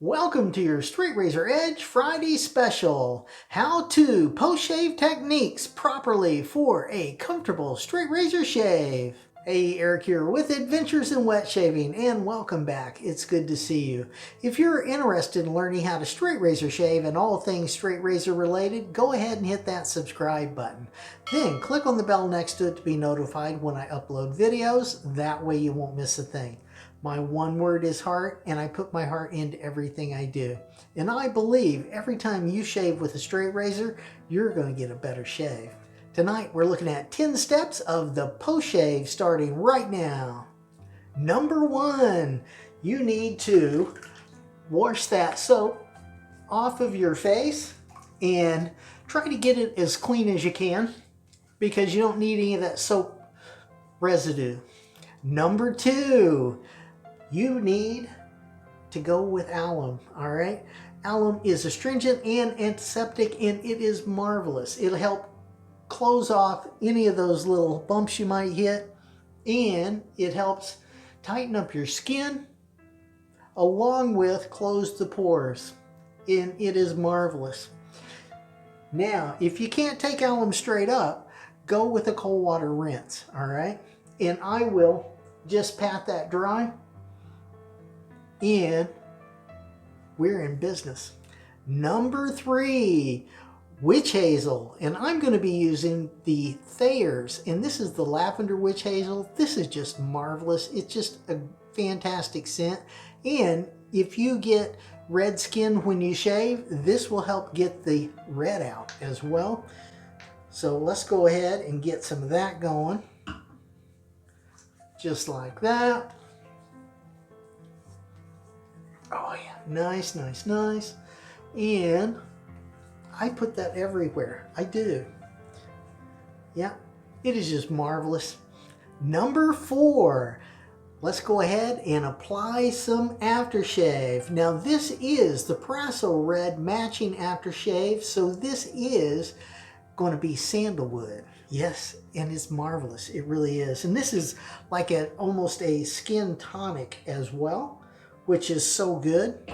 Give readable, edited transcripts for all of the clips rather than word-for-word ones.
Welcome to your Straight Razor Edge Friday special. How to post-shave techniques properly for a comfortable straight razor shave. Hey, Eric here with Adventures in Wet Shaving, and welcome back. It's good to see you. If you're interested in learning how to straight razor shave and all things straight razor related, go ahead and hit that subscribe button. Then click on the bell next to it to be notified when I upload videos. That way you won't miss a thing. My one word is heart, and I put my heart into everything I do. And I believe every time you shave with a straight razor, you're going to get a better shave. Tonight, we're looking at 10 steps of the post-shave starting right now. Number 1, you need to wash that soap off of your face and try to get it as clean as you can because you don't need any of that soap residue. Number 2, you need to go with alum, all right? Alum is astringent and antiseptic, and it is marvelous. It'll help close off any of those little bumps you might hit, and it helps tighten up your skin along with close the pores, and it is marvelous. Now, if you can't take alum straight up, go with a cold water rinse, all right? And I will just pat that dry, and we're in business. Number 3, witch hazel, and I'm going to be using the Thayer's, and this is the lavender witch hazel. This is just marvelous. It's just a fantastic scent, and if you get red skin when you shave, this will help get the red out as well. So let's go ahead and get some of that going, just like that. Oh yeah, nice, nice, nice. And I put that everywhere. I do. Yeah, it is just marvelous. Number 4, let's go ahead and apply some aftershave. Now this is the Praso Red matching aftershave, so this is going to be sandalwood. Yes, and it's marvelous. It really is. And this is like almost a skin tonic as well, which is so good,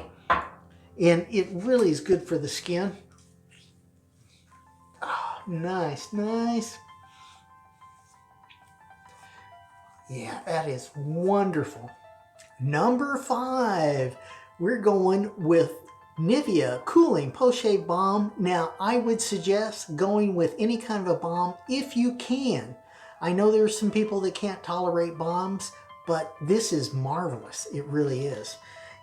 and it really is good for the skin. Oh, nice, nice. Yeah, that is wonderful. Number 5, we're going with Nivea Cooling Post-Shave Balm. Now, I would suggest going with any kind of a balm if you can. I know there's some people that can't tolerate balms, but this is marvelous. It really is.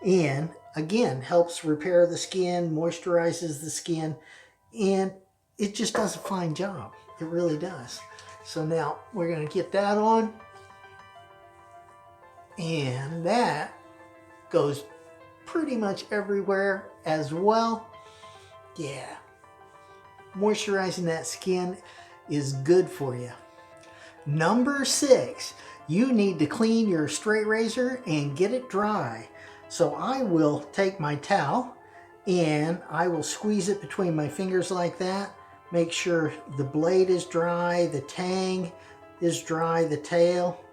And again, helps repair the skin, moisturizes the skin, and it just does a fine job. It really does. So now we're going to get that on, and that goes pretty much everywhere as well. Yeah, moisturizing that skin is good for you. Number 6, you need to clean your straight razor and get it dry. So I will take my towel and I will squeeze it between my fingers like that. Make sure the blade is dry, the tang is dry, the tail.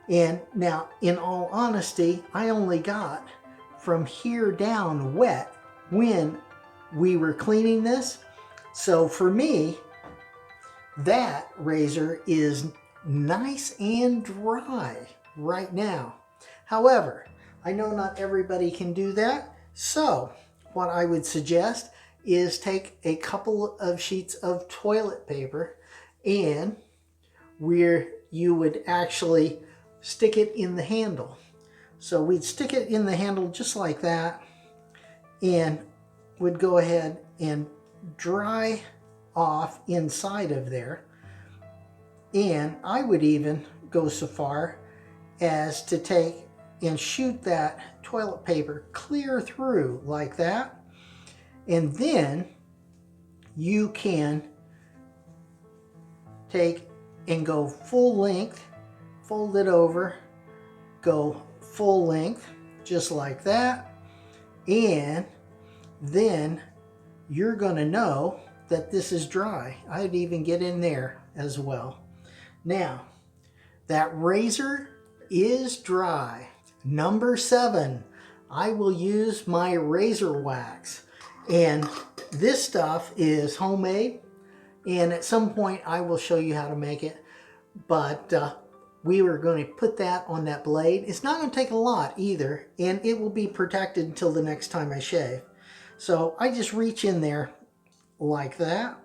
And now, in all honesty, I only got from here down wet when we were cleaning this. So for me, that razor is nice and dry right now. However, I know not everybody can do that. So what I would suggest is take a couple of sheets of toilet paper, and where you would actually stick it in the handle. So we'd stick it in the handle just like that, and would go ahead and dry off inside of there. And I would even go so far as to take and shoot that toilet paper clear through like that. And then you can take and go full length, fold it over, go full length, just like that. And then you're gonna know that this is dry. I'd even get in there as well. Now, that razor is dry. Number 7, I will use my razor wax. And this stuff is homemade, and at some point I will show you how to make it. But we were going to put that on that blade. It's not going to take a lot either, and it will be protected until the next time I shave. So I just reach in there like that.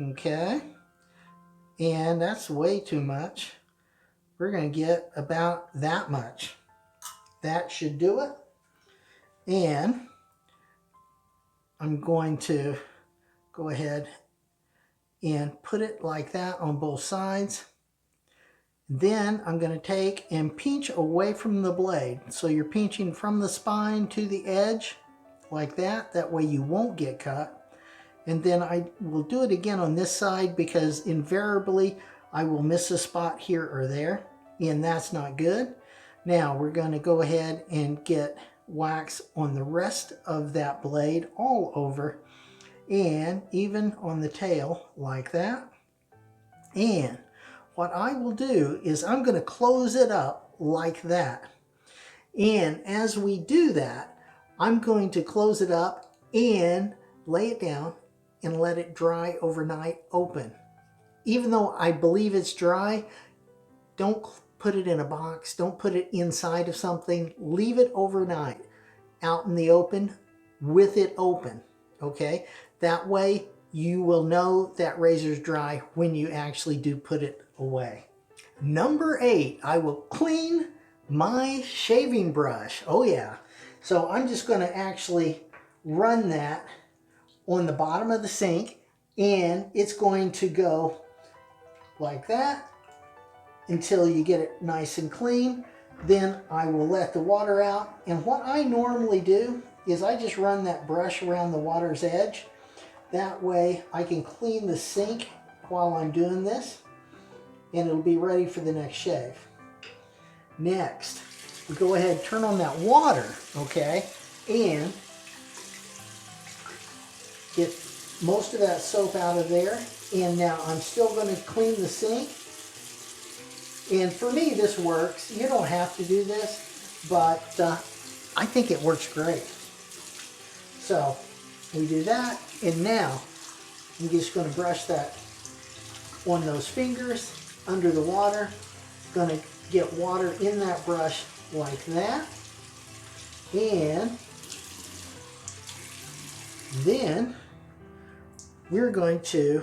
Okay. And that's way too much. We're going to get about that much. That should do it. And I'm going to go ahead and put it like that on both sides. Then I'm going to take and pinch away from the blade. So you're pinching from the spine to the edge like that. That way you won't get cut. And then I will do it again on this side because invariably I will miss a spot here or there, and that's not good. Now we're going to go ahead and get wax on the rest of that blade all over, and even on the tail like that. And what I will do is I'm going to close it up like that. And as we do that, I'm going to close it up and lay it down and let it dry overnight open. Even though I believe it's dry, don't put it in a box. Don't put it inside of something. Leave it overnight out in the open with it open, okay? That way you will know that razor's dry when you actually do put it away. Number 8, I will clean my shaving brush. Oh yeah. So I'm just going to actually run that on the bottom of the sink, and it's going to go like that until you get it nice and clean. Then I will let the water out, and what I normally do is I just run that brush around the water's edge. That way I can clean the sink while I'm doing this, and it'll be ready for the next shave. Next, we go ahead and turn on that water, okay, and get most of that soap out of there. And now I'm still going to clean the sink. And for me, this works. You don't have to do this, but I think it works great. So we do that, and now I'm just going to brush that on those fingers under the water. Going to get water in that brush like that. And then we're going to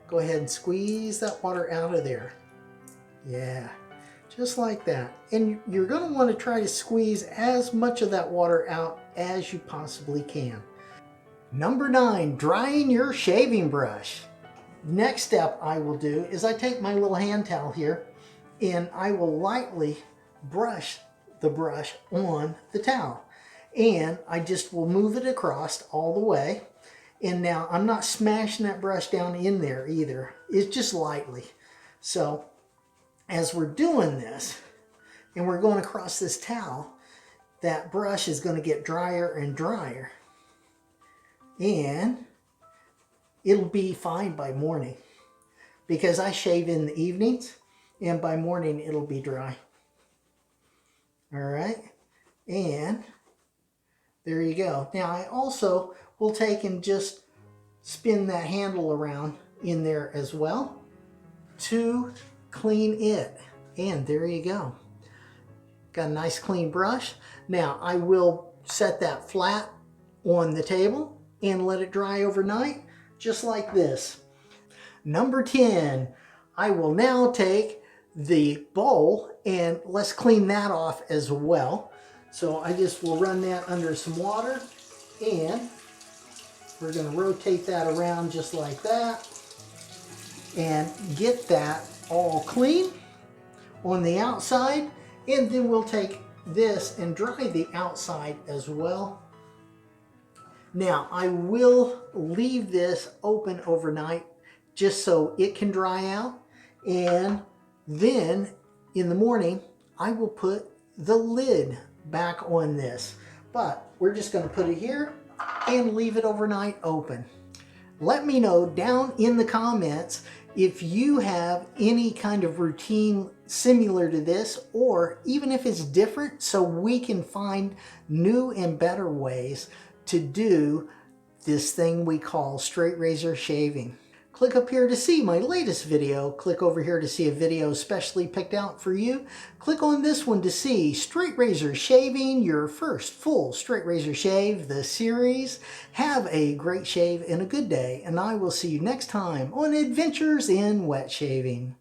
go ahead and squeeze that water out of there. Yeah, just like that. And you're going to want to try to squeeze as much of that water out as you possibly can. Number 9, drying your shaving brush. Next step I will do is I take my little hand towel here and I will lightly brush the brush on the towel. And I just will move it across all the way. And now I'm not smashing that brush down in there either. It's just lightly. So as we're doing this and we're going across this towel, that brush is going to get drier and drier. And it'll be fine by morning because I shave in the evenings, and by morning it'll be dry. All right. And there you go. Now I also will take and just spin that handle around in there as well to clean it. And there you go. Got a nice clean brush. Now I will set that flat on the table and let it dry overnight, just like this. Number 10, I will now take the bowl and let's clean that off as well. So I just will run that under some water, and we're going to rotate that around just like that and get that all clean on the outside. And then we'll take this and dry the outside as well. Now I will leave this open overnight just so it can dry out, and then in the morning I will put the lid back on this. But we're just going to put it here and leave it overnight open. Let me know down in the comments If you have any kind of routine similar to this, or even if it's different, so we can find new and better ways to do this thing we call straight razor shaving. Click up here to see my latest video. Click over here to see a video specially picked out for you. Click on this one to see straight razor shaving, your first full straight razor shave, the series. Have a great shave and a good day, and I will see you next time on Adventures in Wet Shaving.